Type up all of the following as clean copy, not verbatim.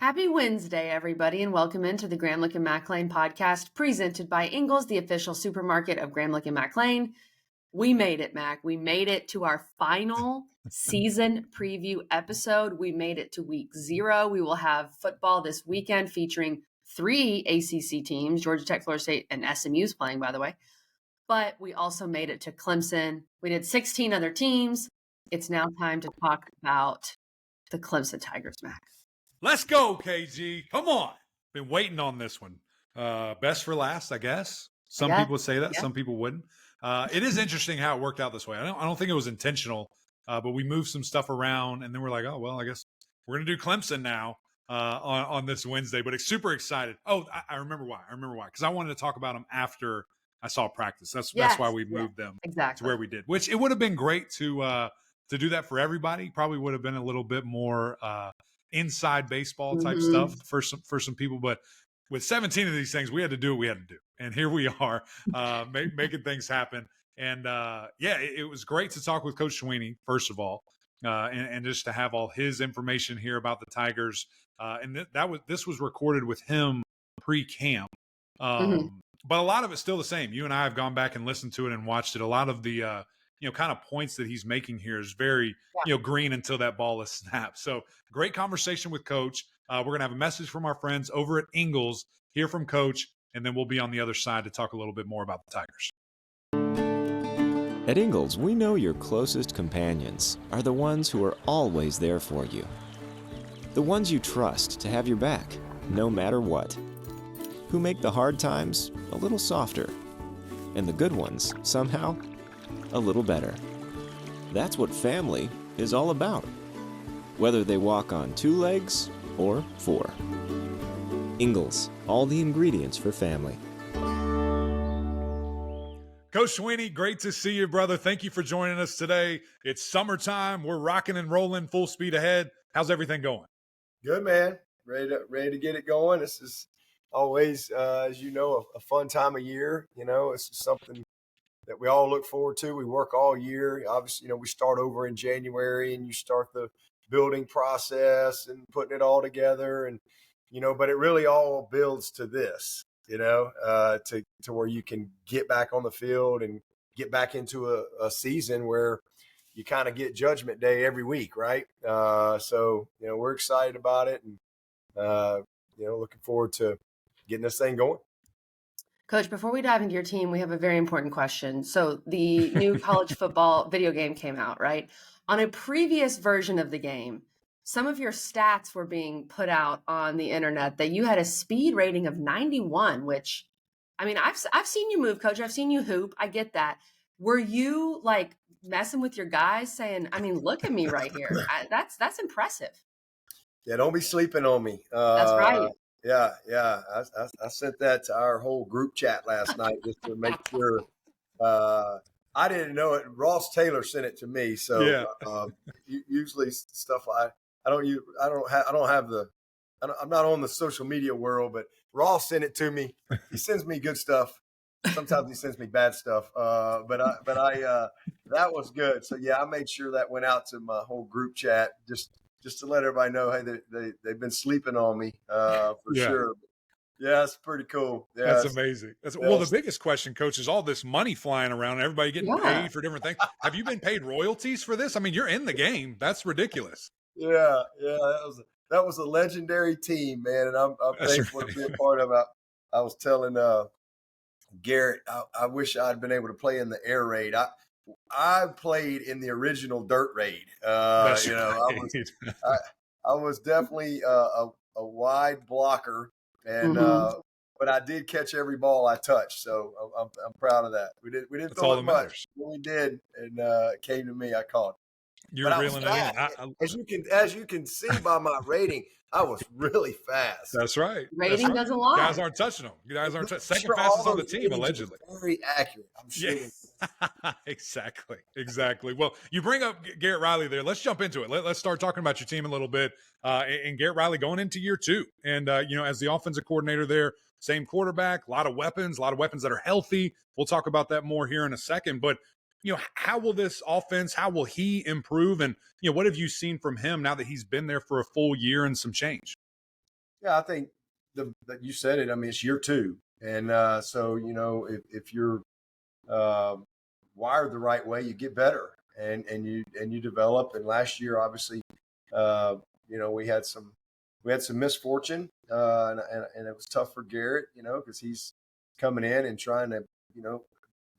Happy Wednesday, everybody, and welcome into the Gramlich and McLean podcast presented by Ingles, the official supermarket of Gramlich and McLean. We made it, Mac. We made it to our final season preview episode. We made it to week 0. We will have football this weekend featuring 3 ACC teams, Georgia Tech, Florida State, and SMU's playing, by the way. But we also made it to Clemson. We did 16 other teams. It's now time to talk about the Clemson Tigers, Mac. Let's go, KG. Come on. Been waiting on this one. Best for last, I guess. Some people would say that. Yeah. Some people wouldn't. It is interesting how it worked out this way. I don't think it was intentional, but we moved some stuff around, and then we're like, oh, well, I guess we're going to do Clemson now on this Wednesday. But it's super excited. Oh, I remember why. Because I wanted to talk about them after I saw practice. That's why we moved them to where we did, which it would have been great to do that for everybody. Probably would have been a little bit more inside baseball type stuff for some people, but with 17 of these things, we had to do what we had to do, and here we are making things happen. And it was great to talk with Coach Swinney first of all, and just to have all his information here about the Tigers. And this was recorded with him pre-camp, but a lot of it's still the same. You and I have gone back and listened to it and watched it. A lot of the kind of points that he's making here is very, green until that ball is snapped. So great conversation with Coach. We're going to have a message from our friends over at Ingles, hear from Coach, and then we'll be on the other side to talk a little bit more about the Tigers. At Ingles, we know your closest companions are the ones who are always there for you. The ones you trust to have your back, no matter what. Who make the hard times a little softer. And the good ones, somehow, a little better. That's what family is all about, whether they walk on 2 legs or 4. Ingles, all the ingredients for family. Coach Swinney, great to see you, brother. Thank you for joining us today. It's summertime. We're rocking and rolling, full speed ahead. How's everything going? Good, man. Ready to get it going. This is always, as you know, a fun time of year. It's something that we all look forward to. We work all year. Obviously, we start over in January and you start the building process and putting it all together. And, but it really all builds to this, to where you can get back on the field and get back into a season where you kind of get Judgment Day every week, right? So, we're excited about it and, looking forward to getting this thing going. Coach, before we dive into your team, we have a very important question. So the new college football video game came out, right? On a previous version of the game, some of your stats were being put out on the internet that you had a speed rating of 91, which, I mean, I've seen you move, Coach. I've seen you hoop. I get that. Were you like messing with your guys saying, I mean, look at me right here. That's impressive. Yeah, don't be sleeping on me. That's right. Yeah. I sent that to our whole group chat last night just to make sure. I didn't know it. Ross Taylor sent it to me, so usually stuff I'm not on the social media world, but Ross sent it to me. He sends me good stuff. Sometimes he sends me bad stuff. But I that was good. So yeah, I made sure that went out to my whole group chat just to let everybody know, hey, they've been sleeping on me for sure. Yeah, it's pretty cool. Yeah, that's amazing. Well, the biggest question, Coach, is all this money flying around, everybody getting paid for different things. Have you been paid royalties for this? I mean, you're in the game. That's ridiculous. Yeah. That was a legendary team, man, and I'm thankful to be a part of it. I was telling Garrett, I wish I'd been able to play in the air raid. I played in the original dirt raid. I was definitely a wide blocker, and but I did catch every ball I touched, so I'm proud of that. We didn't throw it much, but we did, and it came to me. I caught it. You're reeling it in. As you can see by my rating, I was really fast. That's right. Rating doesn't lie. Guys aren't touching them. Second fastest on the team, allegedly. Very accurate. I'm sure. Yeah. Exactly. Well, you bring up Garrett Riley there. Let's jump into it. Let's start talking about your team a little bit. And Garrett Riley going into year 2. And, as the offensive coordinator there, same quarterback, a lot of weapons that are healthy. We'll talk about that more here in a second. But, how will this offense, how will he improve? And, what have you seen from him now that he's been there for a full year and some change? Yeah, I think that you said it. I mean, it's year 2. And so, if you're uh, wired the right way, you get better and you develop. And last year, obviously, uh, we had some misfortune, and it was tough for Garrett, because he's coming in and trying to,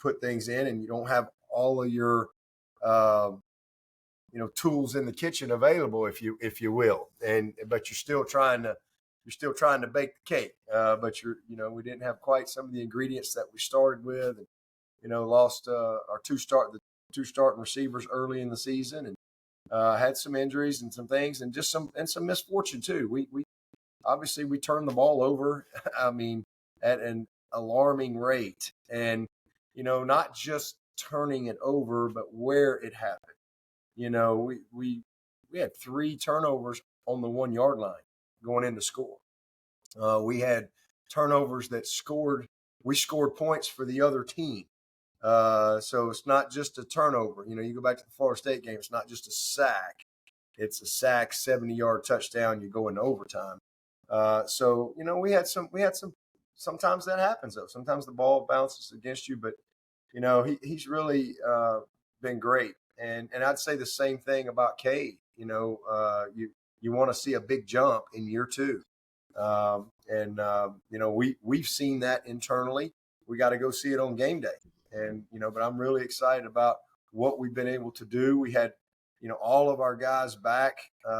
put things in, and you don't have all of your uh, tools in the kitchen available, if you will, but you're still trying to bake the cake, but we didn't have quite some of the ingredients that we started with, and lost our two starting receivers early in the season, and had some injuries and some things, and just some misfortune too. We obviously we turned the ball over. I mean, at an alarming rate, and not just turning it over, but where it happened. We had 3 turnovers on the 1-yard line going into score. We had turnovers that we scored points for the other team. So it's not just a turnover. You go back to the Florida State game, it's not just a sack. It's a sack, 70-yard touchdown, you go into overtime. So we had some sometimes that happens though. Sometimes the ball bounces against you, but he's really been great. And I'd say the same thing about Cade. You want to see a big jump in year 2. We've seen that internally. We got to go see it on game day. And, but I'm really excited about what we've been able to do. We had, all of our guys back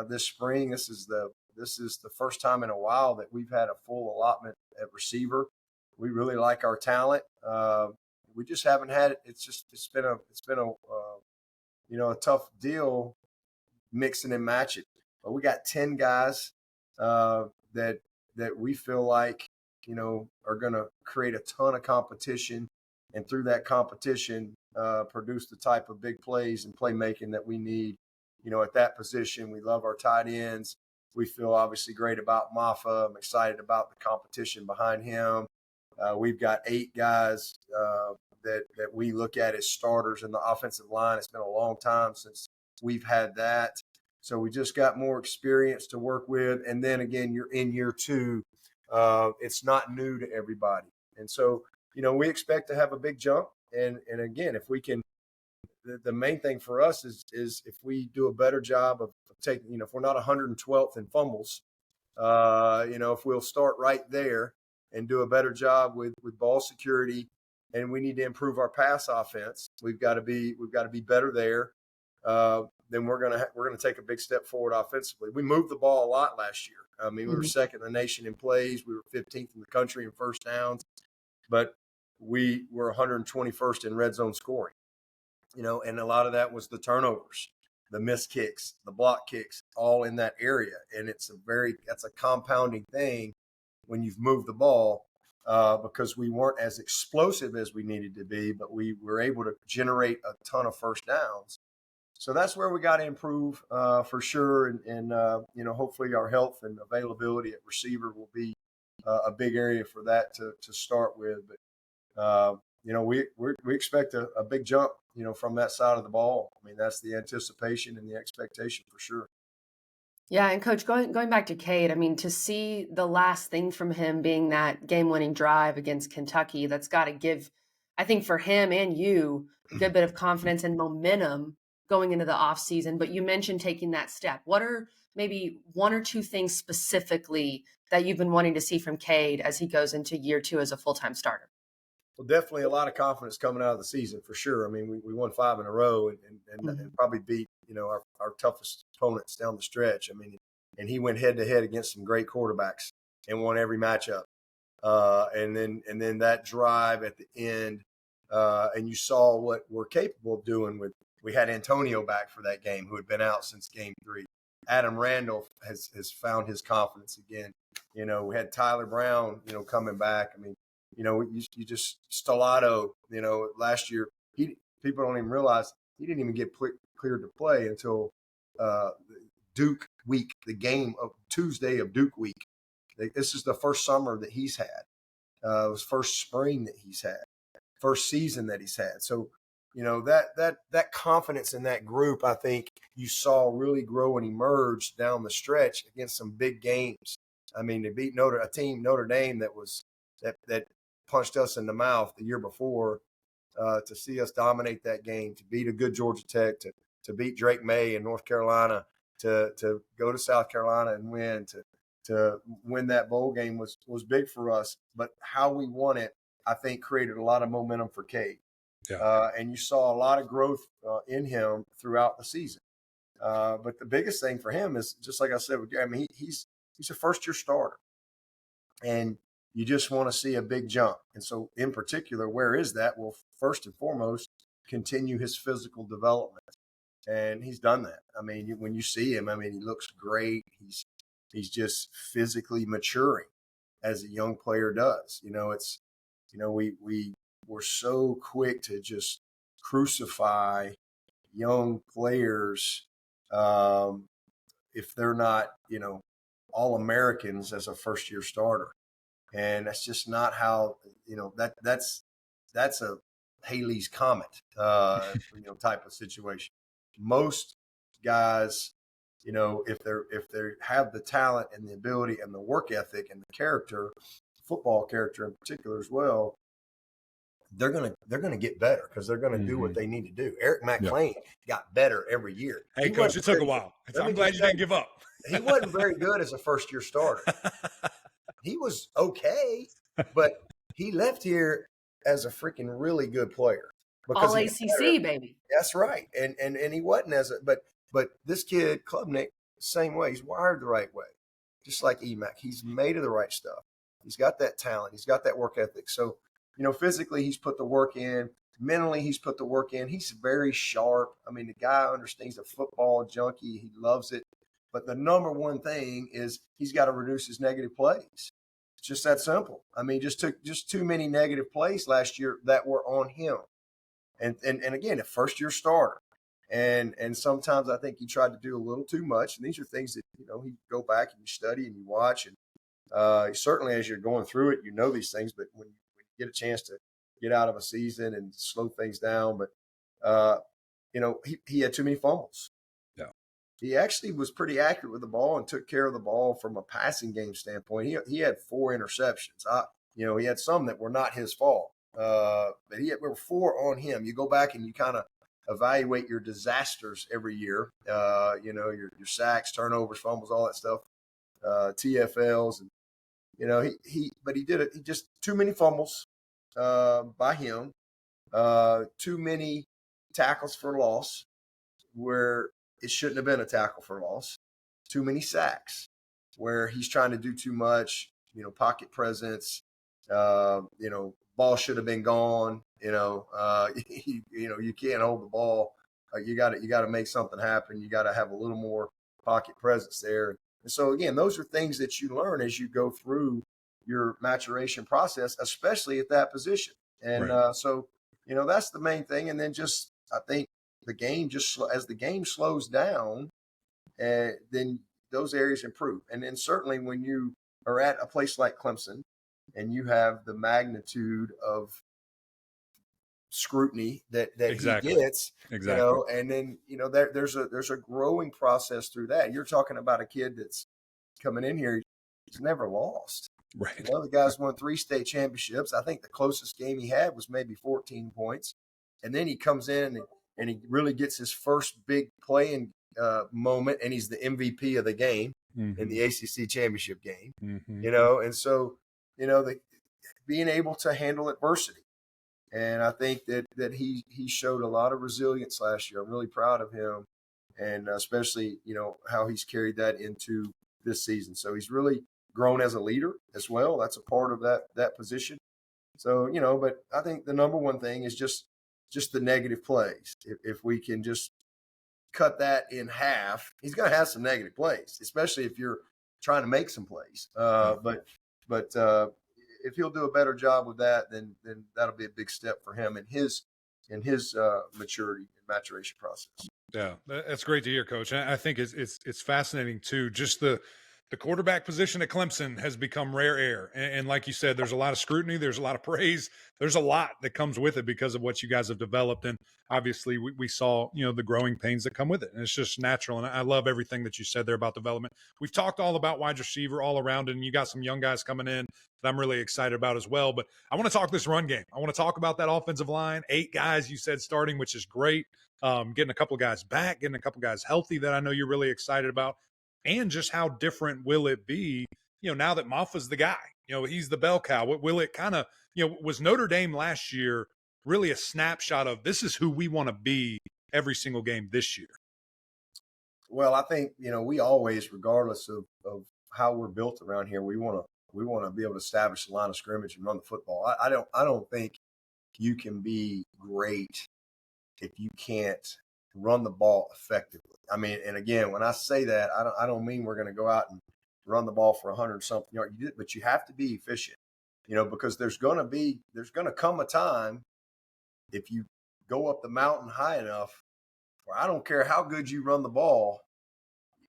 this spring. This is the first time in a while that we've had a full allotment at receiver. We really like our talent. We just haven't had it. It's been a tough deal mixing and matching. But we got 10 guys that we feel like are going to create a ton of competition, and through that competition produce the type of big plays and playmaking that we need. At that position, we love our tight ends. We feel obviously great about Maffa. I'm excited about the competition behind him. We've got 8 guys that we look at as starters in the offensive line. It's been a long time since we've had that. So we just got more experience to work with. And then again, you're in year 2. It's not new to everybody. And so, we expect to have a big jump. And again, if we can, the main thing for us is if we do a better job of taking, if we're not 112th in fumbles, if we'll start right there and do a better job with ball security, and we need to improve our pass offense. We've got to be better there. Then we're gonna take a big step forward offensively. We moved the ball a lot last year. I mean, we were second in the nation in plays. We were 15th in the country in first downs, but we were 121st in red zone scoring. And a lot of that was the turnovers, the missed kicks, the block kicks, all in that area. And that's a compounding thing when you've moved the ball, because we weren't as explosive as we needed to be, but we were able to generate a ton of first downs. So that's where we got to improve for sure. And hopefully our health and availability at receiver will be a big area for that to start with. But, we expect a big jump, from that side of the ball. I mean, that's the anticipation and the expectation for sure. Yeah, and Coach, going back to Cade, I mean, to see the last thing from him being that game-winning drive against Kentucky, that's got to give, I think, for him and you, a good bit of confidence and momentum going into the offseason. But you mentioned taking that step. What are maybe 1 or 2 things specifically that you've been wanting to see from Cade as he goes into year 2 as a full-time starter? Well, definitely a lot of confidence coming out of the season for sure. I mean, we won 5 in a row and probably beat, our toughest opponents down the stretch. I mean, and he went head to head against some great quarterbacks and won every matchup. And then that drive at the end, and you saw what we're capable of doing we had Antonio back for that game, who had been out since game 3. Adam Randolph has found his confidence again. We had Tyler Brown, coming back. I mean, you just Stellato, last year, people don't even realize he didn't even get cleared to play until Duke week, the game of Tuesday of Duke week. This is the first summer that he's had. It was first spring that he's had, first season that he's had. So, that confidence in that group, I think you saw really grow and emerge down the stretch against some big games. I mean, they beat Notre Dame that punched us in the mouth the year before. To see us dominate that game, to beat a good Georgia Tech, to beat Drake May in North Carolina, to go to South Carolina and win, to win that bowl game was big for us. But how we won it, I think, created a lot of momentum for Cade. Yeah. And you saw a lot of growth in him throughout the season. But the biggest thing for him is, just like I said, I mean, he's a first-year starter. And you just want to see a big jump. And so in particular, where is that? Well, first and foremost, continue his physical development. And he's done that. I mean, when you see him, I mean, he looks great. He's just physically maturing as a young player does. We were so quick to just crucify young players if they're not, all Americans as a first year starter. And that's just not how, that's a Haley's Comet, type of situation. Most guys, if they have the talent and the ability and the work ethic and the character, football character in particular as well, they're gonna get better because they're gonna do what they need to do. Eric McLean got better every year. Hey, Coach, it took a while. I'm glad you didn't give up. He wasn't very good as a first-year starter. He was okay, but he left here as a freaking really good player. All ACC, baby. That's right. And he wasn't but this kid, Klubnik, same way. He's wired the right way. Just like EMAC. He's made of the right stuff. He's got that talent. He's got that work ethic. So, physically he's put the work in. Mentally he's put the work in. He's very sharp. I mean, the guy understands a football junkie. He loves it. But the number one thing is he's got to reduce his negative plays. It's just that simple. I mean, just too many negative plays last year that were on him. And again, a first-year starter. And sometimes I think he tried to do a little too much. And these are things that, you go back and you study and you watch. And certainly as you're going through it, these things. But when you get a chance to get out of a season and slow things down. But, he had too many fumbles. He actually was pretty accurate with the ball and took care of the ball from a passing game standpoint. He had 4 interceptions. He had some that were not his fault, but there were 4 on him. You go back and you kind of evaluate your disasters every year. Your sacks, turnovers, fumbles, all that stuff, TFLs, and but he did it. He just too many fumbles by him, too many tackles for loss where it shouldn't have been a tackle for loss. Too many sacks where he's trying to do too much, pocket presence, ball should have been gone. You can't hold the ball. You got to make something happen. You got to have a little more pocket presence there. And so again, those are things that you learn as you go through your maturation process, especially at that position. And right. So that's the main thing. And then I think the game as the game slows down, then those areas improve. And then certainly when you are at a place like Clemson and you have the magnitude of scrutiny that exactly. he gets, exactly. And then there's a growing process through that. You're talking about a kid that's coming in here, he's never lost. Right. The guy's won 3 state championships. I think the closest game he had was maybe 14 points, and then he comes in and he really gets his first big playing moment, and he's the MVP of the game in the ACC championship game. And so being able to handle adversity. And I think that he showed a lot of resilience last year. I'm really proud of him, and especially how he's carried that into this season. So he's really grown as a leader as well. That's a part of that position. So but I think the number one thing is just the negative plays. If we can just cut that in half, he's going to have some negative plays, especially if you're trying to make some plays. But if he'll do a better job with that, then that'll be a big step for him in his maturity and maturation process. Yeah, that's great to hear, Coach. And I think it's fascinating too. Just the the quarterback position at Clemson has become rare air. And like you said, there's a lot of scrutiny. There's a lot of praise. There's a lot that comes with it because of what you guys have developed. And obviously we saw, the growing pains that come with it. And it's just natural. And I love everything that you said there about development. We've talked all about wide receiver all around, and you got some young guys coming in that I'm really excited about as well. But I want to talk this run game. I want to talk about that offensive line. 8 guys you said starting, which is great. Getting a couple of guys back, getting a couple of guys healthy that I know you're really excited about. And just how different will it be, now that Maffa's the guy, he's the bell cow. What will it kind of, was Notre Dame last year really a snapshot of this is who we want to be every single game this year? Well, I think, we always, regardless of how we're built around here, we want to be able to establish the line of scrimmage and run the football. I don't think you can be great if you can't run the ball effectively. I mean, and again, when I say that, I don't mean we're going to go out and run the ball for 100-something yards, but you have to be efficient, because there's going to come a time if you go up the mountain high enough where I don't care how good you run the ball,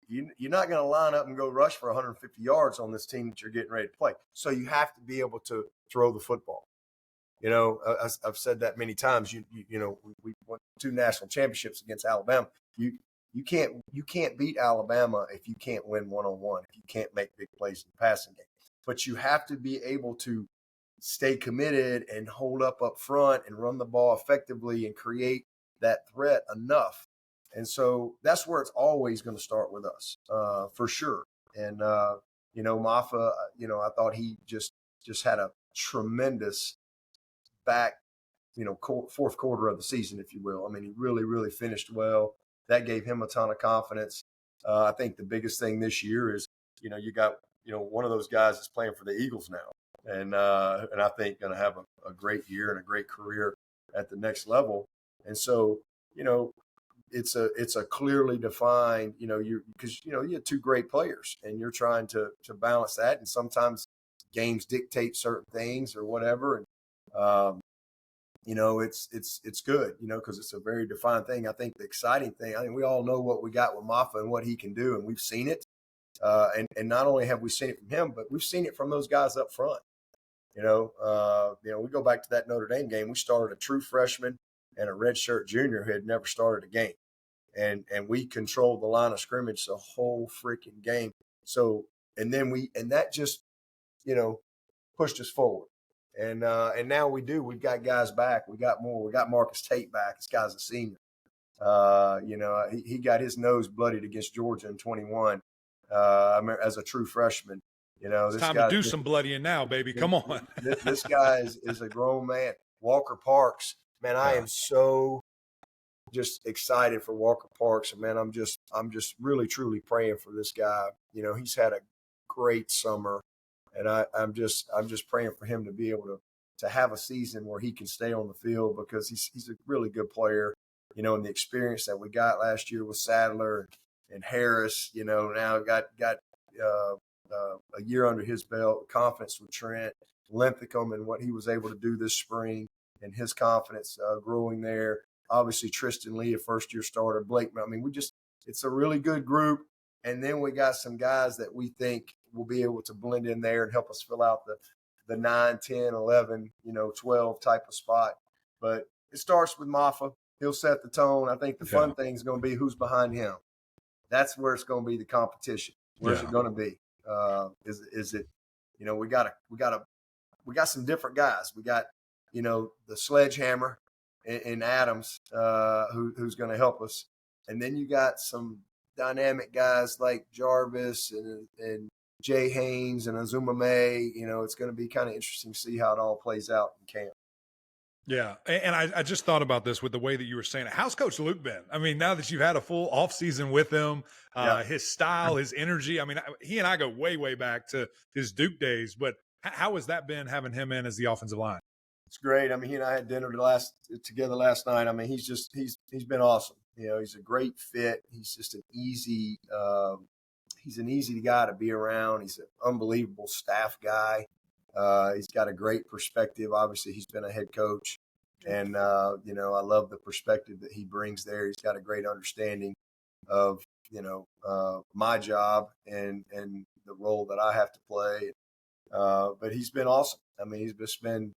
you're not going to line up and go rush for 150 yards on this team that you're getting ready to play. So you have to be able to throw the football. I've said that many times. We won 2 national championships against Alabama. You can't beat Alabama if you can't win one-on-one, if you can't make big plays in the passing game. But you have to be able to stay committed and hold up front and run the ball effectively and create that threat enough. And so that's where it's always going to start with us, for sure. And Maffa, I thought he just had a tremendous back, fourth quarter of the season, if you will. I mean, he really, really finished well. That gave him a ton of confidence. I think the biggest thing this year is, you got, one of those guys that's playing for the Eagles now. And I think going to have a great year and a great career at the next level. And so, it's a clearly defined, because you have 2 great players and you're trying to balance that. And sometimes games dictate certain things or whatever. And, it's good, because it's a very defined thing. I think the exciting thing, we all know what we got with Maffa and what he can do, and we've seen it. And not only have we seen it from him, but we've seen it from those guys up front. We go back to that Notre Dame game. We started a true freshman and a redshirt junior who had never started a game. And we controlled the line of scrimmage the whole freaking game. So, and that just, pushed us forward. And now we've got guys back. We got more. We got Marcus Tate back. This guy's a senior. He got his nose bloodied against Georgia in 21 as a true freshman. It's time to do some bloodying now, baby. Come on. This guy is a grown man. Walker Parks, man, I am so just excited for Walker Parks. And man, I'm just really, truly praying for this guy. He's had a great summer. And I'm just praying for him to be able to have a season where he can stay on the field, because he's a really good player, and the experience that we got last year with Sadler and Harris, now got a year under his belt, confidence with Trent, Linthicum and what he was able to do this spring and his confidence growing there. Obviously, Tristan Lee, a first-year starter, Blake. I mean, it's a really good group. And then we got some guys that we think will be able to blend in there and help us fill out the 9, 10, 11, 12 type of spot. But it starts with Maffa. He'll set the tone. I think the fun thing is going to be who's behind him. That's where it's going to be the competition. Where's it going to be? Is it, we got some different guys. We got, the sledgehammer in Adams, who's going to help us. And then you got some dynamic guys like Jarvis and Jay Haynes and Azuma May. It's going to be kind of interesting to see how it all plays out in camp. Yeah, and I just thought about this with the way that you were saying it. How's Coach Luke been? I mean, now that you've had a full offseason with him, his style, his energy. I mean, he and I go way, way back to his Duke days. But how has that been, having him in as the offensive line? It's great. I mean, he and I had dinner together last night. I mean, he's been awesome. He's a great fit. He's just an easy guy to be around. He's an unbelievable staff guy. He's got a great perspective. Obviously, he's been a head coach, and I love the perspective that he brings there. He's got a great understanding of my job and the role that I have to play. But he's been awesome. I mean, he's just been,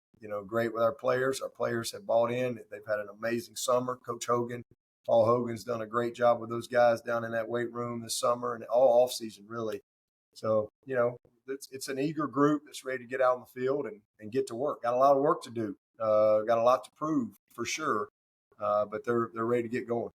great with our players. Our players have bought in. They've had an amazing summer. Coach Hogan, Paul Hogan's done a great job with those guys down in that weight room this summer and all off season, really. So, it's an eager group that's ready to get out on the field and get to work. Got a lot of work to do. Got a lot to prove for sure. But they're ready to get going.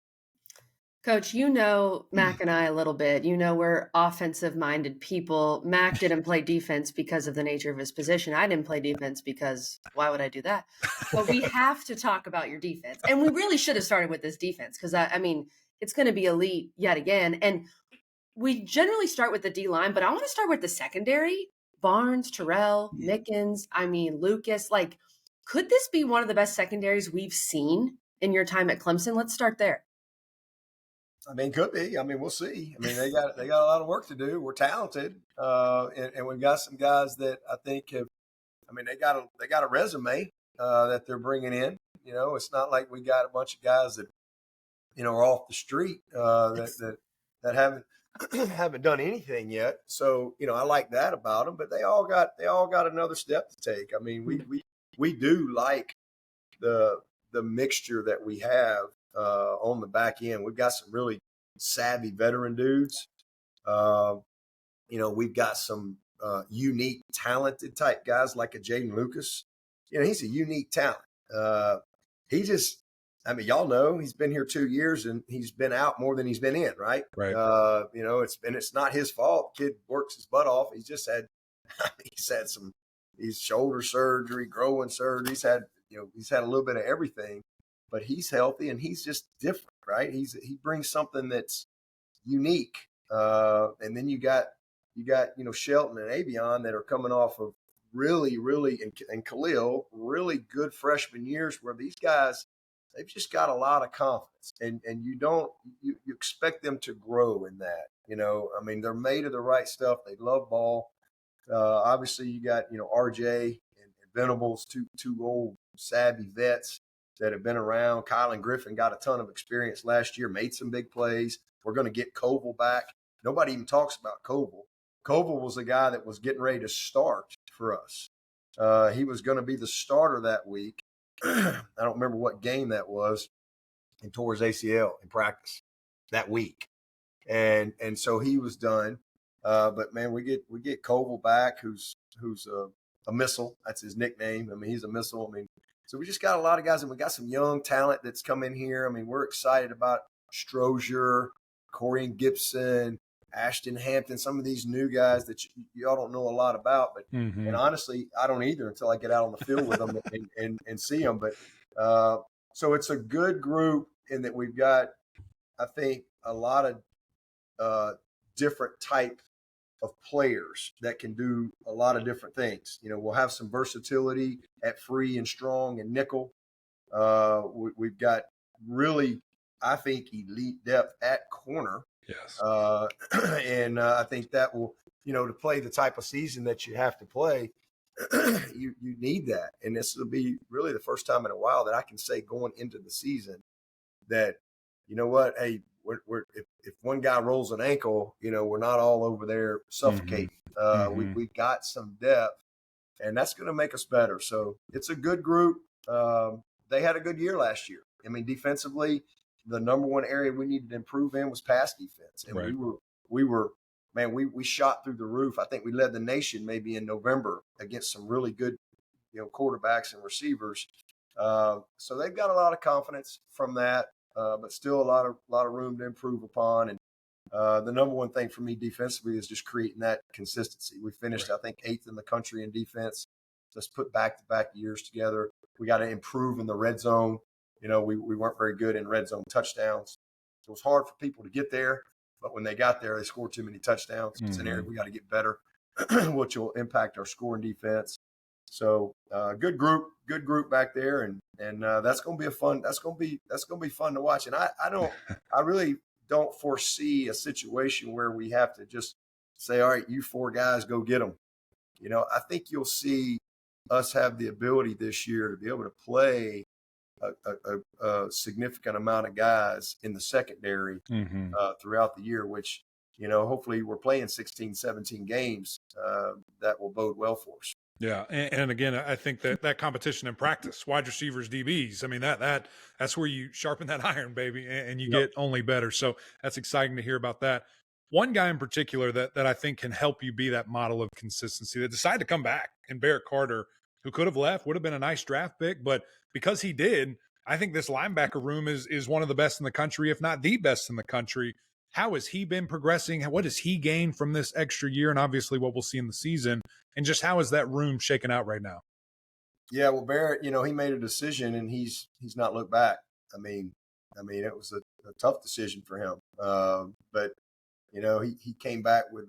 Coach, Mac and I a little bit. We're offensive-minded people. Mac didn't play defense because of the nature of his position. I didn't play defense because why would I do that? But we have to talk about your defense. And we really should have started with this defense because, it's going to be elite yet again. And we generally start with the D-line, but I want to start with the secondary. Barnes, Terrell, Mickens, Lucas. Could this be one of the best secondaries we've seen in your time at Clemson? Let's start there. Could be. We'll see. They got a lot of work to do. We're talented, and we've got some guys that I think have. They got a resume that they're bringing in. It's not like we got a bunch of guys that are off the street that haven't haven't done anything yet. So I like that about them. But they all got another step to take. We do like the mixture that we have. On the back end, we've got some really savvy veteran dudes. We've got some unique, talented type guys like a Jaden Lucas. He's a unique talent. Y'all know he's been here 2 years and he's been out more than he's been in, right? Right. It's not his fault. Kid works his butt off. He's had some shoulder surgery, growing surgery. He's had a little bit of everything. But he's healthy and he's just different, right? He brings something that's unique. And then you got Shelton and Avion that are coming off of really, and Khalil, really good freshman years where these guys, they've just got a lot of confidence. And you expect them to grow in that. They're made of the right stuff. They love ball. Obviously you got, RJ and Venables, two old savvy vets that have been around. Kylan Griffin got a ton of experience last year, made some big plays. We're going to get Koval back. Nobody even talks about Koval. Koval was a guy that was getting ready to start for us. He was going to be the starter that week. I don't remember what game that was, and tore his ACL in practice that week. And so he was done. But man, we get Koval back, who's a missile. That's his nickname. He's a missile. So we just got a lot of guys, and we got some young talent that's come in here. We're excited about Strozier, Corian Gibson, Ashton Hampton, some of these new guys that y'all don't know a lot about. But and honestly, I don't either until I get out on the field with them and see them. But so it's a good group in that we've got, I think, a lot of different type of players that can do a lot of different things. We'll have some versatility at free and strong and nickel. We've got really, I think, elite depth at corner. Yes. And I think that will, to play the type of season that you have to play, you need that. And this will be really the first time in a while that I can say going into the season that, hey, if one guy rolls an ankle, we're not all over there suffocating. We've got some depth, and that's going to make us better. So it's a good group. They had a good year last year. Defensively, the number one area we needed to improve in was pass defense, and right. we shot through the roof. I think we led the nation maybe in November against some really good, quarterbacks and receivers. So they've got a lot of confidence from that. But still a lot of room to improve upon. And the number one thing for me defensively is just creating that consistency. We finished, right, I think, 8th in the country in defense. Let's put back-to-back years together. We got to improve in the red zone. We weren't very good in red zone touchdowns. It was hard for people to get there, but when they got there, they scored too many touchdowns. It's an area we got to get better, which will impact our scoring defense. So good group back there, and that's going to be fun to watch. And I really don't foresee a situation where we have to just say, all right, you 4 guys go get them. I think you'll see us have the ability this year to be able to play a significant amount of guys in the secondary throughout the year, which, hopefully we're playing 16, 17 games. That will bode well for us. Yeah, and again, I think that competition in practice, wide receivers, DBs, I mean, that's where you sharpen that iron, baby, and you get only better. So that's exciting to hear about that. One guy in particular that I think can help you be that model of consistency, that decided to come back, and Barrett Carter, who could have left, would have been a nice draft pick, but because he did, I think this linebacker room is one of the best in the country, if not the best in the country. How has he been progressing? What has he gained from this extra year? And obviously what we'll see in the season. And just how is that room shaken out right now? Yeah, well, Barrett, he made a decision and he's not looked back. I mean, it was a tough decision for him. But he came back with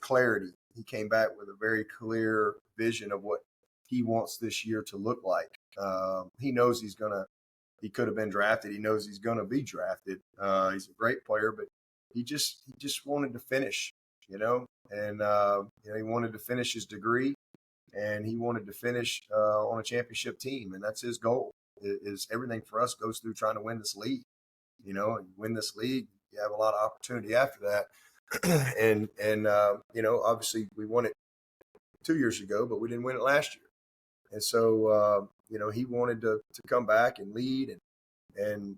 clarity. He came back with a very clear vision of what he wants this year to look like. He knows he could have been drafted. He knows he's going to be drafted. He's a great player, but he just wanted to finish, and he wanted to finish his degree, and he wanted to finish on a championship team, and that's his goal. Is everything for us goes through trying to win this league, and you win this league, you have a lot of opportunity after that, and obviously we won it 2 years ago, but we didn't win it last year, and so he wanted to come back and lead and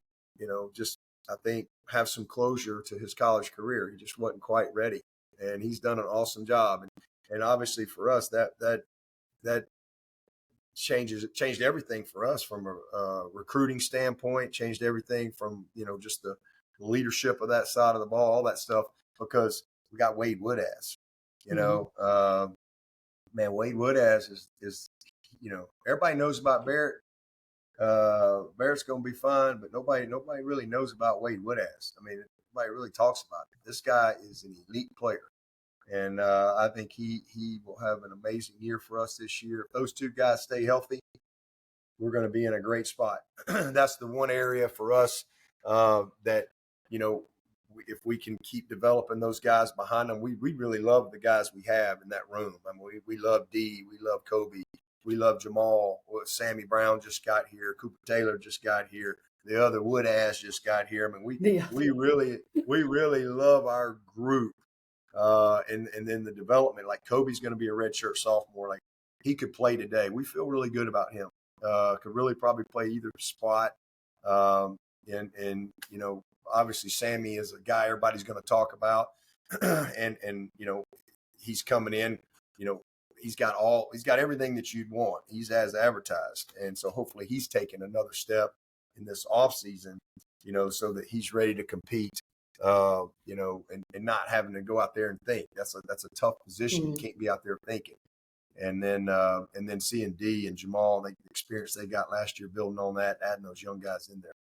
just, I think, have some closure to his college career. He just wasn't quite ready, and he's done an awesome job. And obviously for us, that changed everything for us from a recruiting standpoint, changed everything from, just the leadership of that side of the ball, all that stuff, because we got Wade Woodaz, man, Wade Woodaz is everybody knows about Barrett. Barrett's going to be fine, but nobody really knows about Wade Woodaz. I mean, nobody really talks about it. This guy is an elite player, and I think he will have an amazing year for us this year. If those two guys stay healthy, we're going to be in a great spot. That's the one area for us that, if we can keep developing those guys behind them, we really love the guys we have in that room. I mean, we love D, we love Kobe. We love Jamal. Sammy Brown just got here. Cooper Taylor just got here. The other Woodaz just got here. I mean, we really love our group. And then the development. Like Kobe's going to be a redshirt sophomore. Like he could play today. We feel really good about him. Could really probably play either spot. And obviously Sammy is a guy everybody's going to talk about. and he's coming in. He's got everything that you'd want. He's as advertised. And so hopefully he's taking another step in this off season, so that he's ready to compete, and not having to go out there and think. That's a tough position. You can't be out there thinking. And then seeing D and Jamal, the experience they got last year, building on that, adding those young guys in there.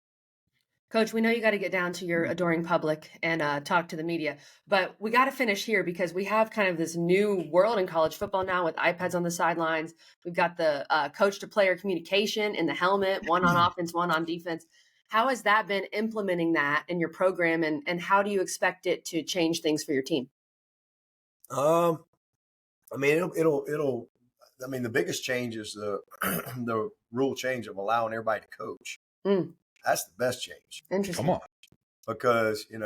Coach, we know you got to get down to your adoring public and talk to the media, but we got to finish here because we have kind of this new world in college football now with iPads on the sidelines. We've got the coach-to-player communication in the helmet, one on offense, one on defense. How has that been implementing that in your program, and how do you expect it to change things for your team? I mean, it'll. I mean, the biggest change is the rule change of allowing everybody to coach. That's the best change. Interesting. Come on, because it's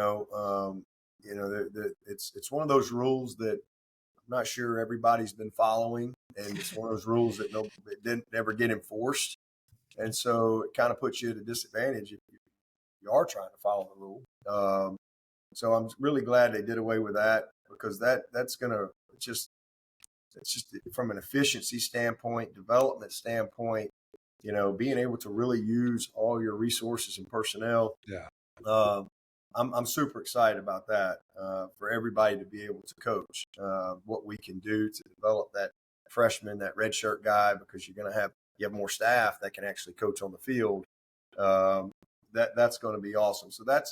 one of those rules that I'm not sure everybody's been following, and it's one of those rules that didn't ever get enforced, and so it kind of puts you at a disadvantage if you are trying to follow the rule. So I'm really glad they did away with that, because that's gonna it's just from an efficiency standpoint, development standpoint. Being able to really use all your resources and personnel. Yeah. I'm super excited about that, for everybody to be able to coach, what we can do to develop that freshman, that redshirt guy, because you have more staff that can actually coach on the field. That's going to be awesome. So that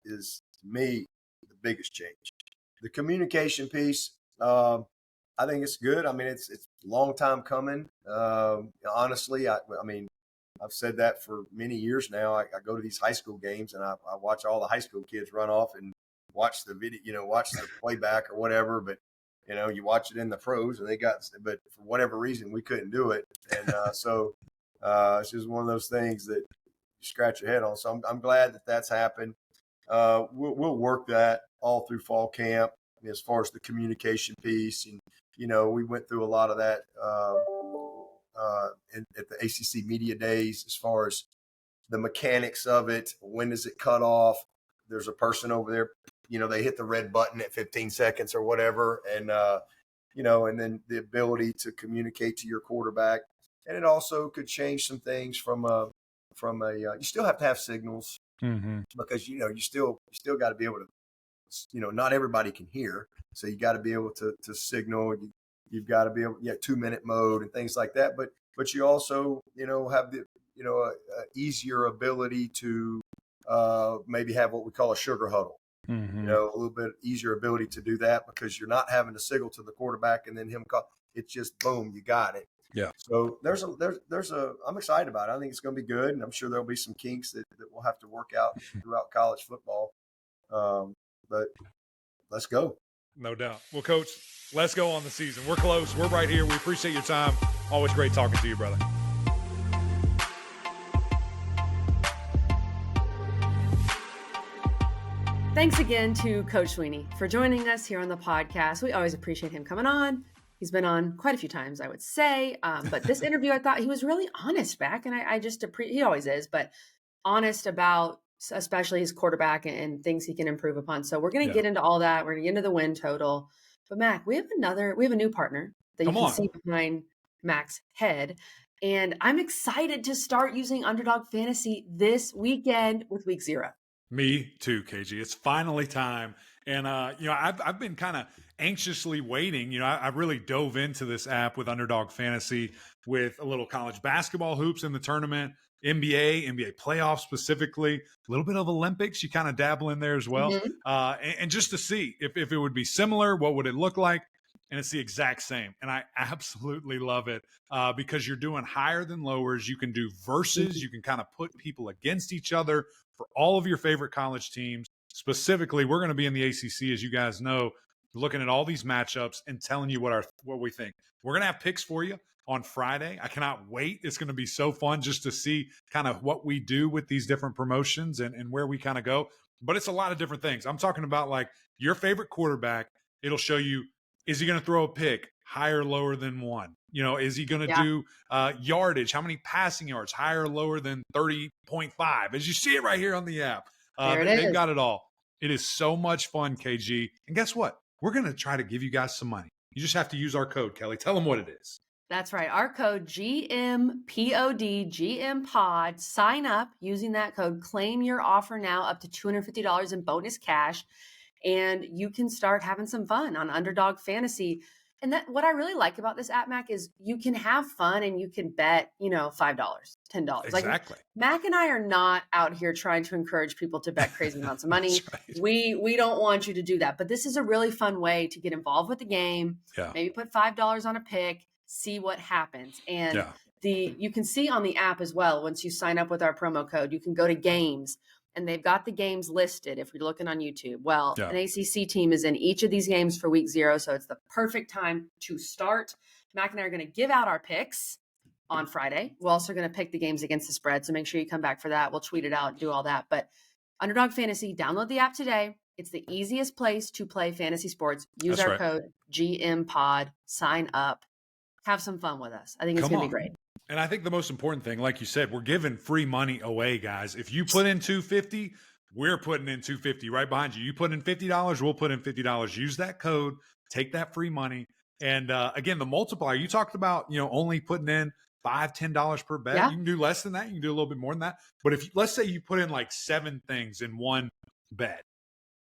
is, to me, the biggest change. The communication piece, I think it's good. I mean, it's a long time coming. Honestly, I mean, I've said that for many years now. I go to these high school games and I watch all the high school kids run off and watch the video, watch the playback or whatever. But, you watch it in the pros and but for whatever reason, we couldn't do it. And so it's just one of those things that, scratch your head on. So I'm glad that that's happened. We'll work that all through fall camp as far as the communication piece. And, we went through a lot of that at the ACC Media Days as far as the mechanics of it. When does it cut off? There's a person over there, they hit the red button at 15 seconds or whatever. And, and then the ability to communicate to your quarterback. And it also could change some things from you still have to have signals because, you still got to be able to, not everybody can hear. So you got to be able to signal. You've got to be able, 2-minute mode and things like that. But you also, have the, easier ability to maybe have what we call a sugar huddle. A little bit easier ability to do that because you're not having to signal to the quarterback and then him call. It's just boom, you got it. Yeah. So I'm excited about it. I think it's going to be good, and I'm sure there'll be some kinks that we'll have to work out throughout college football. But let's go. No doubt. Well, Coach, let's go on the season. We're close. We're right here. We appreciate your time. Always great talking to you, brother. Thanks again to Coach Swinney for joining us here on the podcast. We always appreciate him coming on. He's been on quite a few times, I would say. But this interview, I thought he was really honest back. And I just appreciate, he always is, but honest about especially his quarterback and things he can improve upon. So we're going to get into all that. We're going to get into the win total. But Mac, we have a new partner that you can see behind Mac's head. And I'm excited to start using Underdog Fantasy this weekend with week 0. Me too, KG. It's finally time. And, I've been kind of anxiously waiting. I really dove into this app with Underdog Fantasy with a little college basketball hoops in the tournament, NBA playoffs specifically, a little bit of Olympics. You kind of dabble in there as well. And just to see if it would be similar, what would it look like? And it's the exact same. And I absolutely love it because you're doing higher than lowers. You can do versus. You can kind of put people against each other for all of your favorite college teams. Specifically, we're going to be in the ACC, as you guys know, looking at all these matchups and telling you what we think. We're going to have picks for you on Friday. I cannot wait. It's going to be so fun just to see kind of what we do with these different promotions and where we kind of go. But it's a lot of different things. I'm talking about like your favorite quarterback. It'll show you, is he going to throw a pick higher or lower than 1? Is he going to do yardage? How many passing yards, higher or lower than 30.5? As you see it right here on the app. They've got it all. It is so much fun, KG. And guess what? We're going to try to give you guys some money. You just have to use our code, Kelly. Tell them what it is. That's right. Our code GMPOD, GMPOD. Sign up using that code. Claim your offer now up to $250 in bonus cash. And you can start having some fun on Underdog Fantasy. And that what I really like about this app, Mac, is you can have fun and you can bet, $5, $10. Exactly. Like Mac and I are not out here trying to encourage people to bet crazy amounts of money. Right. We don't want you to do that. But this is a really fun way to get involved with the game. Yeah. Maybe put $5 on a pick, see what happens. And you can see on the app as well, once you sign up with our promo code, you can go to games. And they've got the games listed if you're looking on YouTube. Well, an ACC team is in each of these games for week 0, so it's the perfect time to start. Mac and I are going to give out our picks on Friday. We're also going to pick the games against the spread, so make sure you come back for that. We'll tweet it out and do all that. But Underdog Fantasy, download the app today. It's the easiest place to play fantasy sports. Use our code GMPOD, sign up, have some fun with us. I think it's going to be great. And I think the most important thing, like you said, we're giving free money away, guys. If you put in $250, we're putting in $250 right behind you. You put in $50, we'll put in $50. Use that code, take that free money. And again, the multiplier, you talked about, only putting in $5, $10 per bet. You can do less than that. You can do a little bit more than that. But if let's say you put in like 7 things in one bet,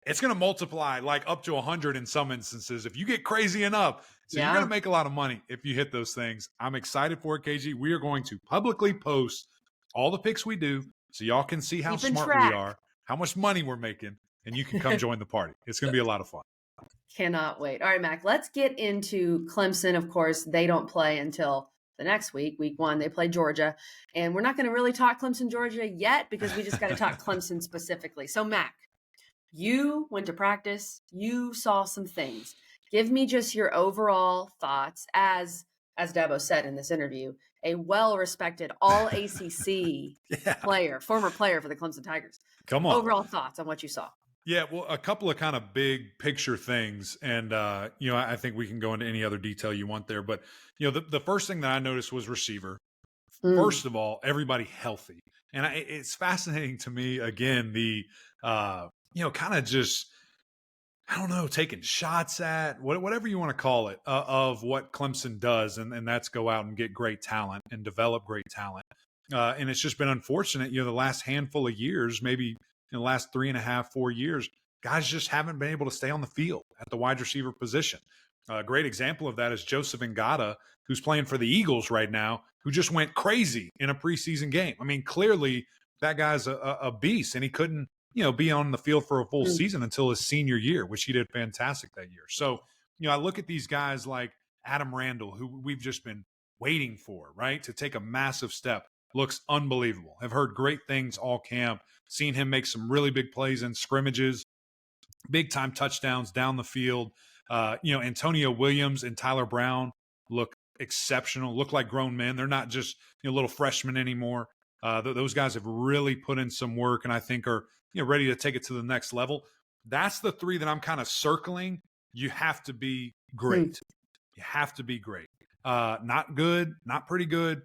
it's going to multiply like up to 100 in some instances. If you get crazy enough, so you're going to make a lot of money if you hit those things. I'm excited for it, KG. We are going to publicly post all the picks we do so y'all can see how smart we are, how much money we're making, and you can come join the party. It's going to be a lot of fun. Cannot wait. All right, Mac, let's get into Clemson. Of course, they don't play until the next week, week 1. They play Georgia. And we're not going to really talk Clemson, Georgia yet because we just got to talk Clemson specifically. So, Mac, you went to practice. You saw some things. Give me just your overall thoughts as Dabo said in this interview, a well-respected all ACC player, former player for the Clemson Tigers. Come on. Overall thoughts on what you saw? Yeah, well, a couple of kind of big picture things. And, I think we can go into any other detail you want there. But, the first thing that I noticed was receiver. First of all, everybody healthy. And it's fascinating to me, again, the, kind of just, I don't know, taking shots at whatever you want to call it of what Clemson does. And that's go out and get great talent and develop great talent. And it's just been unfortunate, the last handful of years, maybe in the last 3.5, 4 years, guys just haven't been able to stay on the field at the wide receiver position. A great example of that is Joseph Ngata, who's playing for the Eagles right now, who just went crazy in a preseason game. I mean, clearly that guy's a beast, and he couldn't, be on the field for a full season until his senior year, which he did fantastic that year. So, I look at these guys like Adam Randall, who we've just been waiting for, right, to take a massive step. Looks unbelievable. Have heard great things all camp. Seen him make some really big plays in scrimmages, big time touchdowns down the field. Antonio Williams and Tyler Brown look exceptional, look like grown men. They're not just little freshmen anymore. Those guys have really put in some work, and I think are ready to take it to the next level. That's the three that I'm kind of circling. You have to be great. You have to be great. Not good, not pretty good.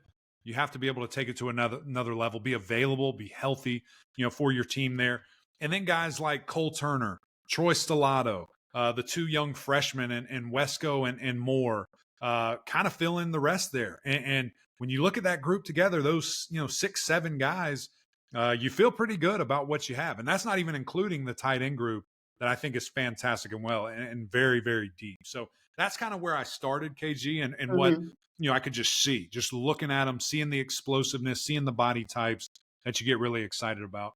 You have to be able to take it to another level, be available, be healthy, for your team there. And then guys like Cole Turner, Troy Stellato, the two young freshmen, and Wesco and Moore, kind of fill in the rest there. And when you look at that group together, those 6, 7 guys, you feel pretty good about what you have. And that's not even including the tight end group that I think is fantastic and very, very deep. So that's kind of where I started, KG, and what I could just see, just looking at them, seeing the explosiveness, seeing the body types that you get really excited about.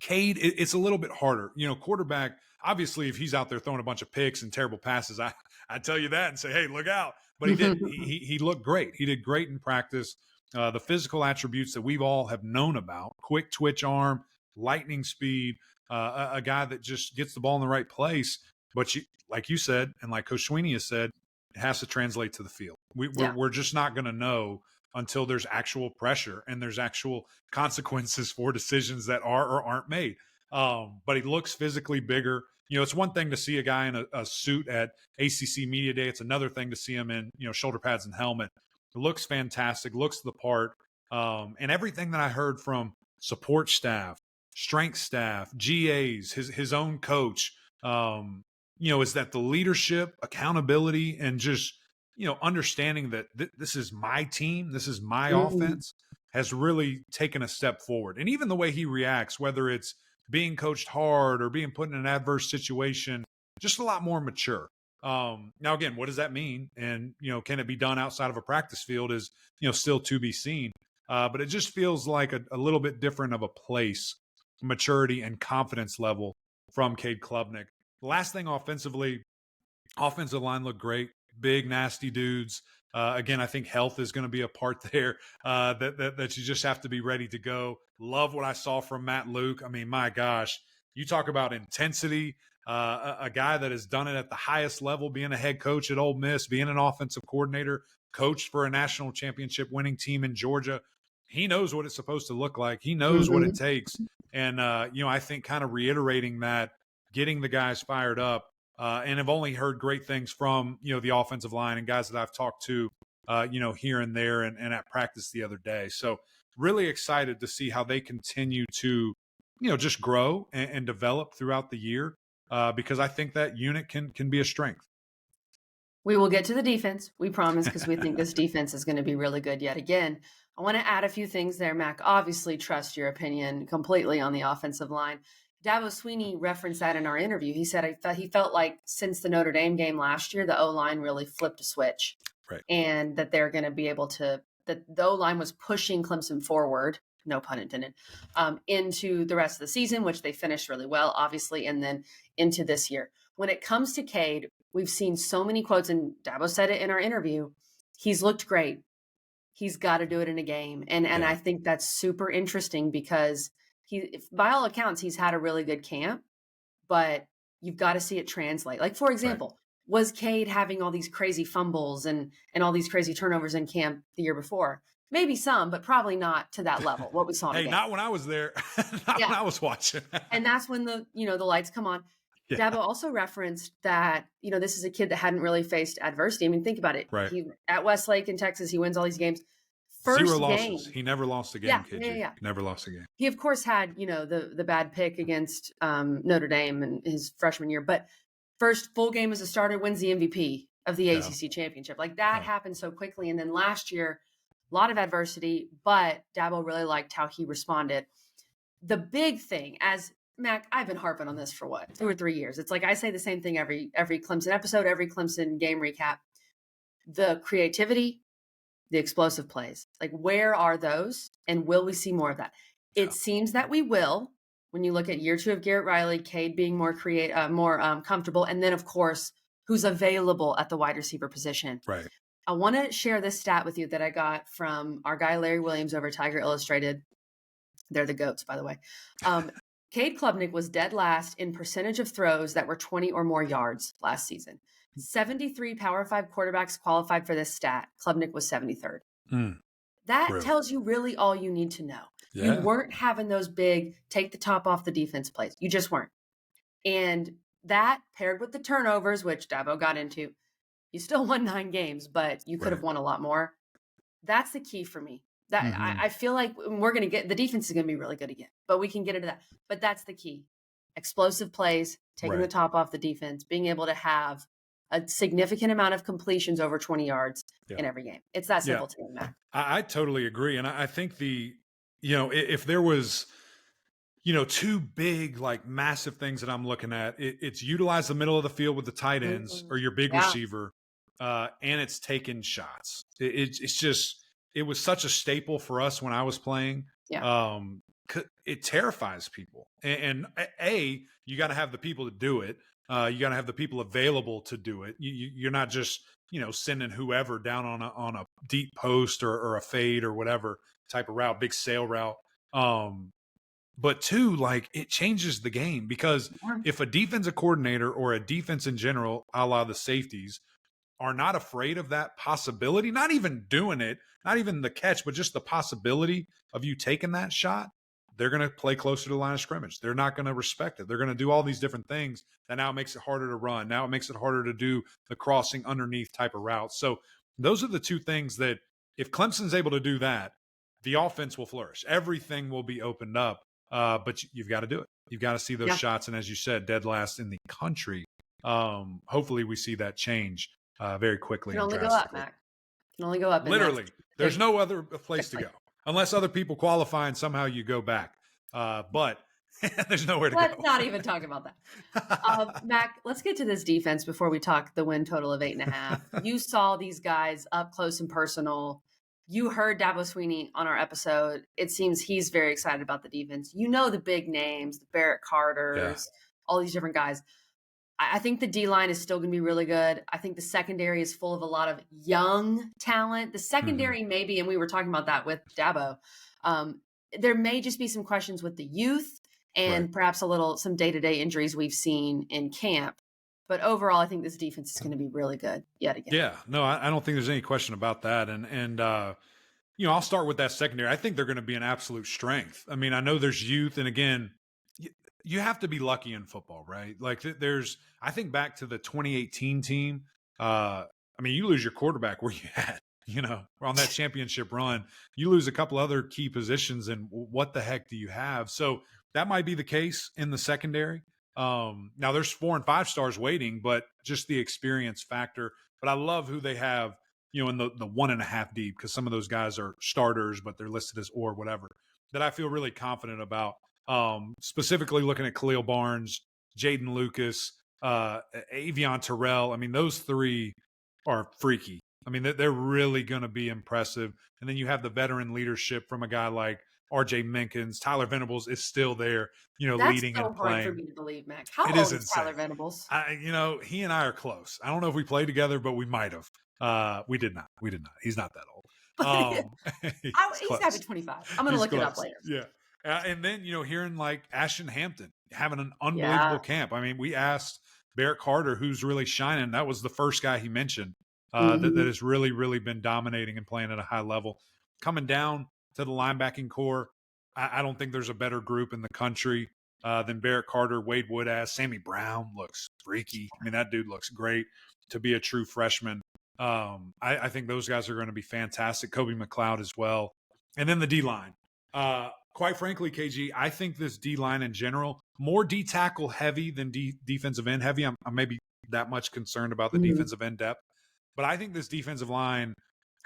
Cade, it's a little bit harder. Quarterback, obviously, if he's out there throwing a bunch of picks and terrible passes, I tell you that and say, hey, look out. But he did. He looked great. He did great in practice. The physical attributes that we've all have known about, quick twitch arm, lightning speed, a guy that just gets the ball in the right place. But like you said, and like Coach Swinney has said, it has to translate to the field. We're just not going to know until there's actual pressure and there's actual consequences for decisions that are or aren't made. But he looks physically bigger. It's one thing to see a guy in a suit at ACC Media Day. It's another thing to see him in, shoulder pads and helmet. It looks fantastic, looks the part. And everything that I heard from support staff, strength staff, GAs, his own coach, is that the leadership, accountability, and just, understanding that this is my team, this is my offense, has really taken a step forward. And even the way he reacts, whether it's being coached hard or being put in an adverse situation, just a lot more mature. Now, again, what does that mean? And, can it be done outside of a practice field is, still to be seen. But it just feels like a little bit different of a place, maturity and confidence level from Cade Klubnik. The last thing offensively, offensive line looked great. Big, nasty dudes. Again, I think health is going to be a part there that you just have to be ready to go. Love what I saw from Matt Luke. I mean, my gosh, you talk about intensity. A guy that has done it at the highest level, being a head coach at Ole Miss, being an offensive coordinator, coached for a national championship winning team in Georgia. He knows what it's supposed to look like. He knows what it takes. And, I think kind of reiterating that, getting the guys fired up, and have only heard great things from, the offensive line and guys that I've talked to, here and there and at practice the other day. So really excited to see how they continue to, just grow and develop throughout the year, because I think that unit can be a strength. We will get to the defense, we promise, because we think this defense is going to be really good yet again. I want to add a few things there, Mac. Obviously, trust your opinion completely on the offensive line. Dabo Swinney referenced that in our interview. He said he felt like since the Notre Dame game last year, the O-line really flipped a switch. Right. And that they're going to be able to – that the O-line was pushing Clemson forward, no pun intended, into the rest of the season, which they finished really well, obviously, and then into this year. When it comes to Cade, we've seen so many quotes, and Dabo said it in our interview, he's looked great. He's got to do it in a game. And I think that's super interesting because by all accounts, he's had a really good camp, but you've got to see it translate. Like, for example, Was Cade having all these crazy fumbles and all these crazy turnovers in camp the year before? Maybe some, but probably not to that level, what we saw Hey, in not when I was there. Not when I was watching. And that's when the lights come on. Yeah. Dabo also referenced that, this is a kid that hadn't really faced adversity. I mean, think about it. Right. He at Westlake in Texas, he wins all these games. First 0 losses. He never lost a game, KG. Yeah. Never lost a game. He, of course, had, the bad pick against Notre Dame in his freshman year. But first full game as a starter, wins the MVP of the ACC championship. Like that happened so quickly. And then last year, a lot of adversity, but Dabo really liked how he responded. The big thing, as Mac, I've been harping on this for 2 or 3 years. It's like I say the same thing every Clemson episode, every Clemson game recap. The creativity, the explosive plays. Like, where are those? And will we see more of that? It seems that we will. When you look at year 2 of Garrett Riley, Cade being more comfortable, and then of course who's available at the wide receiver position. Right. I want to share this stat with you that I got from our guy Larry Williams over Tiger Illustrated. They're the GOATs, by the way. Cade Klubnik was dead last in percentage of throws that were 20 or more yards last season. 73 Power 5 quarterbacks qualified for this stat. Klubnik was 73rd. That tells you really all you need to know. Yeah. You weren't having those big take the top off the defense plays. You just weren't. And that paired with the turnovers, which Dabo got into, you still won 9 games, but you could have won a lot more. That's the key for me. That I feel like we're going to get, the defense is going to be really good again, but we can get into that. But that's the key. Explosive plays, taking the top off the defense, being able to have a significant amount of completions over 20 yards in every game. It's that simple to me, Matt. I totally agree. And I think if there was, 2 big, like massive things that I'm looking at, it's utilize the middle of the field with the tight ends or your big receiver, and it's taking shots. It was such a staple for us when I was playing. Yeah. It terrifies people. And you got to have the people to do it. You got to have the people available to do it. You're not just, sending whoever down on a deep post or a fade or whatever type of route, big sail route. But 2, like it changes the game because if a defensive coordinator or a defense in general, a la the safeties, are not afraid of that possibility, not even doing it, not even the catch, but just the possibility of you taking that shot, they're going to play closer to the line of scrimmage. They're not going to respect it. They're going to do all these different things that now makes it harder to run. Now it makes it harder to do the crossing underneath type of routes. So those are the 2 things that if Clemson's able to do that, the offense will flourish. Everything will be opened up, but you've got to do it. You've got to see those shots. And as you said, dead last in the country. Hopefully we see that change very quickly. Can only go up, Mac. Can only go up. Literally. There's no other place to go. Unless other people qualify and somehow you go back. But there's nowhere to go. Let's not even talk about that. Mac, let's get to this defense before we talk the win total of 8.5. You saw these guys up close and personal. You heard Dabo Swinney on our episode. It seems he's very excited about the defense. The big names, the Barrett Carters, all these different guys. I think the D-line is still going to be really good. I think the secondary is full of a lot of young talent. The secondary maybe, and we were talking about that with Dabo, there may just be some questions with the youth and perhaps some day-to-day injuries we've seen in camp. But overall, I think this defense is going to be really good yet again. Yeah, no, I don't think there's any question about that. And I'll start with that secondary. I think they're going to be an absolute strength. I mean, I know there's youth, and again, you have to be lucky in football, right? Like I think back to the 2018 team. You lose your quarterback where you had, on that championship run, you lose a couple other key positions, and what the heck do you have? So that might be the case in the secondary. Now there's 4 and 5 stars waiting, but just the experience factor. But I love who they have, in the 1.5 deep, because some of those guys are starters, but they're listed as or whatever, that I feel really confident about. Specifically looking at Khalil Barnes, Jaden Lucas, Avion Terrell. I mean, those 3 are freaky. I mean, they're really going to be impressive. And then you have the veteran leadership from a guy like RJ Minkins. Tyler Venables is still there, leading and playing. That's so hard for me to believe, Mac. How old is Tyler Venables? He and I are close. I don't know if we played together, but we might have. We did not. He's not that old. He's having 25. I'm going to look it up later. Yeah. And then, hearing like Ashton Hampton having an unbelievable camp. I mean, we asked Barrett Carter, who's really shining. That was the first guy he mentioned that has really, really been dominating and playing at a high level. Coming down to the linebacking core, I don't think there's a better group in the country than Barrett Carter, Wade Woodaz. Sammy Brown looks freaky. I mean, that dude looks great to be a true freshman. I think those guys are going to be fantastic. Kobe McLeod as well. And then the D-line. Quite frankly, KG, I think this D-line in general, more D-tackle heavy than defensive end heavy. I'm maybe that much concerned about the defensive end depth. But I think this defensive line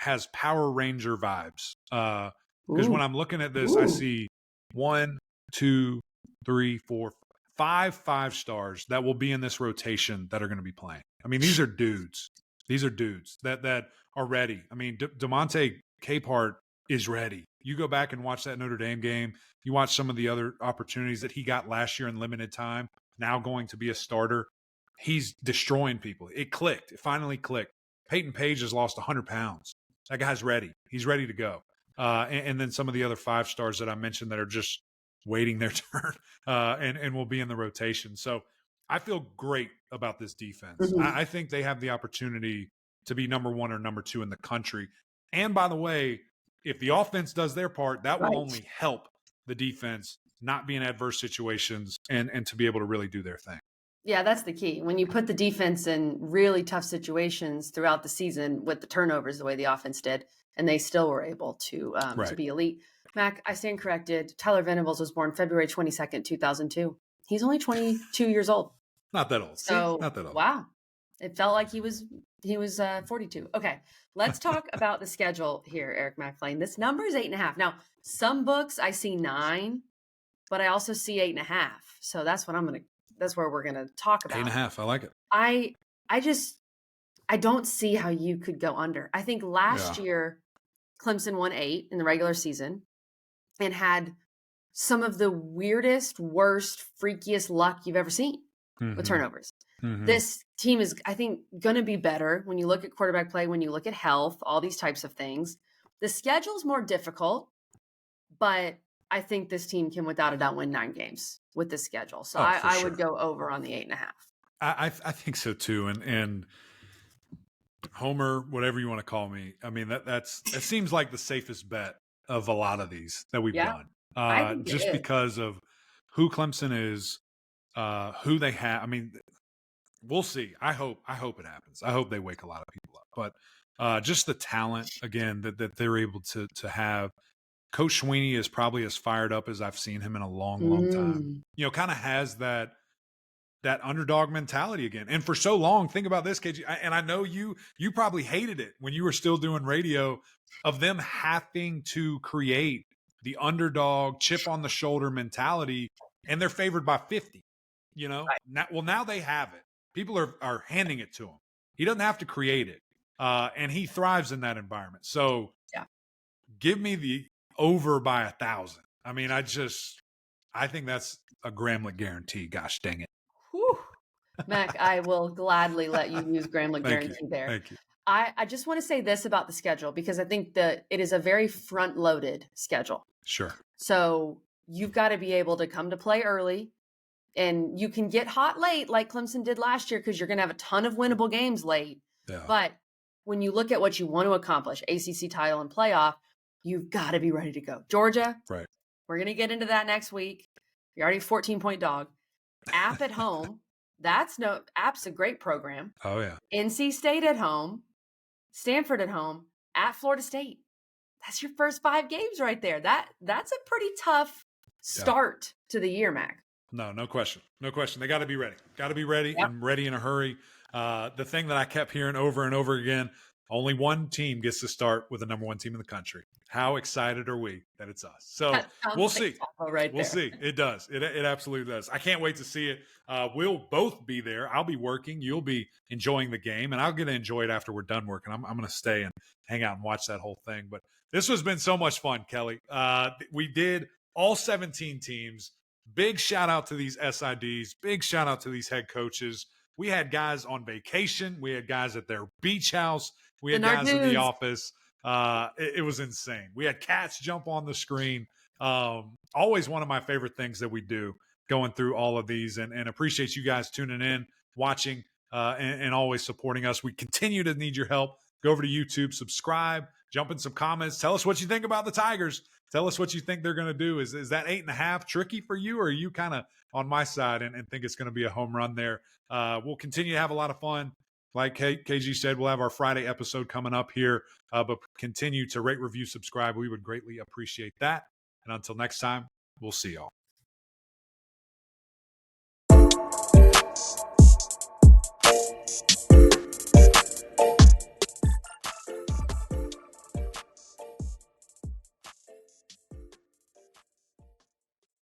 has Power Ranger vibes. Because when I'm looking at this, I see 1, 2, 3, 4, 5 stars that will be in this rotation that are going to be playing. I mean, these are dudes. These are dudes that are ready. I mean, DeMonte Capehart is ready. You go back and watch that Notre Dame game. You watch some of the other opportunities that he got last year in limited time, now going to be a starter. He's destroying people. It clicked. It finally clicked. Peyton Page has lost 100 pounds. That guy's ready. He's ready to go. And then some of the other 5 stars that I mentioned that are just waiting their turn and will be in the rotation. So I feel great about this defense. I think they have the opportunity to be number 1 or number 2 in the country. And by the way, if the offense does their part, that will only help the defense not be in adverse situations and to be able to really do their thing. Yeah, that's the key. When you put the defense in really tough situations throughout the season with the turnovers, the way the offense did, and they still were able to be elite. Mac, I stand corrected. Tyler Venables was born February 22nd, 2002. He's only 22 years old. Not that old. So, not that old. Wow. It felt like he was 42. Okay, let's talk about the schedule here, Eric McLean. This number is 8.5. Now, some books I see 9, but I also see 8.5. So that's where we're gonna talk about. 8.5. I like it. I don't see how you could go under. I think last year Clemson won 8 in the regular season and had some of the weirdest, worst, freakiest luck you've ever seen with turnovers. This team is, I think, going to be better when you look at quarterback play, when you look at health, all these types of things. The schedule's more difficult, but I think this team can, without a doubt, win 9 games with this schedule. So I would go over on the 8.5. I think so too. And Homer, whatever you want to call me, I mean, that seems like the safest bet of a lot of these that we've done. Just because of who Clemson is, who they have. I mean, we'll see. I hope it happens. I hope they wake a lot of people up. But just the talent, again, that they're able to have. Coach Swinney is probably as fired up as I've seen him in a long time. You know, kind of has that underdog mentality again. And for so long, think about this, KG, and I know you probably hated it when you were still doing radio, of them having to create the underdog chip on the shoulder mentality, and they're favored by 50. You know, now they have it. People are handing it to him. He doesn't have to create it, and he thrives in that environment. So, give me the over by 1,000. I mean, I think that's a Grambling guarantee. Gosh dang it. Whew. Mac, I will gladly let you use Grambling guarantee there. Thank you. I just want to say this about the schedule, because I think that it is a very front-loaded schedule. Sure. So you've got to be able to come to play early, and you can get hot late like Clemson did last year, because you're going to have a ton of winnable games late. Yeah. But when you look at what you want to accomplish, ACC title and playoff, you've got to be ready to go. Georgia, right? We're going to get into that next week. You're already a 14-point dog. App at home. App's a great program. Oh, yeah. NC State at home. Stanford at home. At Florida State. That's your first 5 games right there. That's a pretty tough start to the year, Mac. No question. No question. They got to be ready. Got to be ready and ready in a hurry. The thing that I kept hearing over and over again, only one team gets to start with the number 1 team in the country. How excited are we that it's us? So we'll see. We'll see. It does. It absolutely does. I can't wait to see it. We'll both be there. I'll be working. You'll be enjoying the game, and I'll get to enjoy it after we're done working. I'm going to stay and hang out and watch that whole thing. But this has been so much fun, Kelly. We did all 17 teams. Big shout out to these SIDs. Big shout out to these head coaches. We had guys on vacation. We had guys at their beach house. We had guys in the office. It was insane. We had cats jump on the screen. Always one of my favorite things that we do, going through all of these, and appreciate you guys tuning in. watching and always supporting us. We continue to need your help. Go over to YouTube, subscribe, jump in some comments. Tell us what you think about the Tigers. Tell us what you think they're going to do. Is that 8.5 tricky for you, or are you kind of on my side and think it's going to be a home run there? We'll continue to have a lot of fun. Like KG said, we'll have our Friday episode coming up here, but continue to rate, review, subscribe. We would greatly appreciate that. And until next time, we'll see y'all.